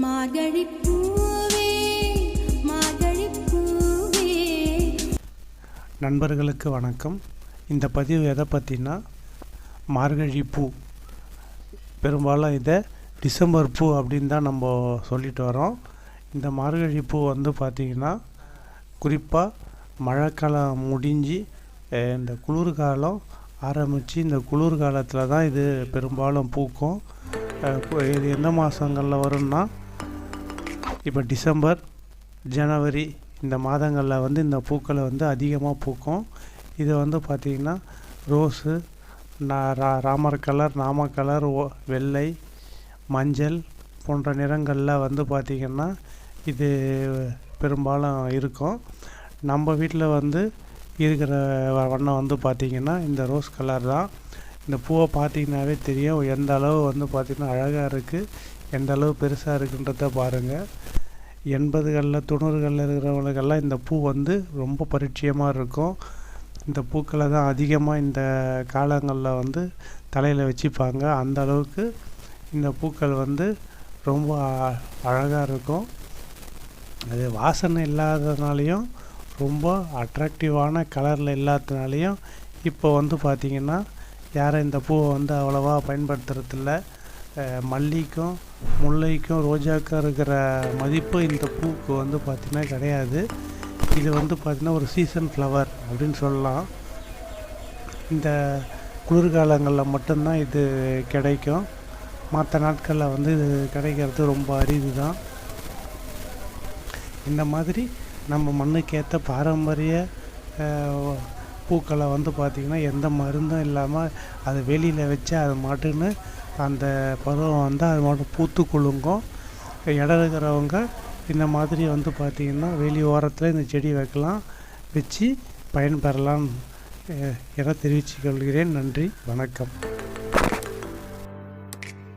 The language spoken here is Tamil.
மார்கழிப் பூவே மார்கழிப் பூவே. நண்பர்களுக்கு வணக்கம். இந்த பதிவு எதை பற்றினா மார்கழி பூ. பெரும்பாலும் இதை டிசம்பர் பூ அப்படின்னு தான் நம்ம சொல்லிட்டு வரோம். இந்த மார்கழி பூ பார்த்திங்கன்னா குறிப்பாக மழைக்காலம் முடிஞ்சு இந்த குளிர்காலம் ஆரம்பித்து இந்த குளிர் காலத்தில் தான் இது பெரும்பாலும் பூக்கும். இது எந்த மாதங்களில் வரும்னா இப்போ டிசம்பர், ஜனவரி இந்த மாதங்களில் இந்த பூக்களை அதிகமாக பூக்கும். இது பார்த்திங்கன்னா ரோஸு, ராமர் கலர், நாம கலர், வெள்ளை, மஞ்சள் போன்ற நிறங்களில் பார்த்திங்கன்னா இது பெரும்பாலும் இருக்கும். நம்ம வீட்டில் இருக்கிற வண்ணம் பார்த்திங்கன்னா இந்த ரோஸ் கலர் தான். இந்த பூவை பார்த்திங்கனாவே தெரியும் எந்த அளவு பார்த்திங்கன்னா அழகாக இருக்குது, எந்த அளவு பெருசாக இருக்குன்றத பாருங்கள். 80களில் 90களில் இருக்கிறவங்களுக்கெல்லாம் இந்த பூ ரொம்ப பரிச்சயமாக இருக்கும். இந்த பூக்களை தான் அதிகமாக இந்த காலங்களில் தலையில் வச்சுப்பாங்க. அந்த அளவுக்கு இந்த பூக்கள் ரொம்ப அழகாக இருக்கும். அது வாசனை இல்லாததுனாலையும் ரொம்ப அட்ராக்டிவான கலரில் இல்லாததுனாலையும் இப்போ பார்த்திங்கன்னா யாரும் இந்த பூவை அவ்வளோவா பயன்படுத்துறதில்ல. மல்லிக்கும் முல்லைக்கும் ரோஜாக்கும் இருக்கிற மதிப்பு இந்த பூவுக்கு பார்த்திங்கன்னா கிடையாது. இது பார்த்திங்கன்னா ஒரு சீசன் ஃப்ளவர் அப்படின்னு சொல்லலாம். இந்த குளிர்காலங்களில் மட்டும்தான் இது கிடைக்கும். மற்ற நாட்களில் இது கிடைக்கிறது ரொம்ப அரிது தான். இந்த மாதிரி நம்ம மண்ணுக்கேற்ற பாரம்பரிய பூக்களை பார்த்திங்கன்னா எந்த மருந்தும் இல்லாமல் அது வெளியில் வச்சு அது மாட்டுன்னு அந்த பருவம் அது மட்டும் பூத்து குலுங்கும். இடம் இருக்கிறவங்க இந்த மாதிரி பார்த்திங்கன்னா வெளி ஓரத்தில் இந்த செடி வைக்கலாம், வச்சு பயன்பெறலாம் என தெரிவித்துக் கொள்கிறேன். நன்றி, வணக்கம்.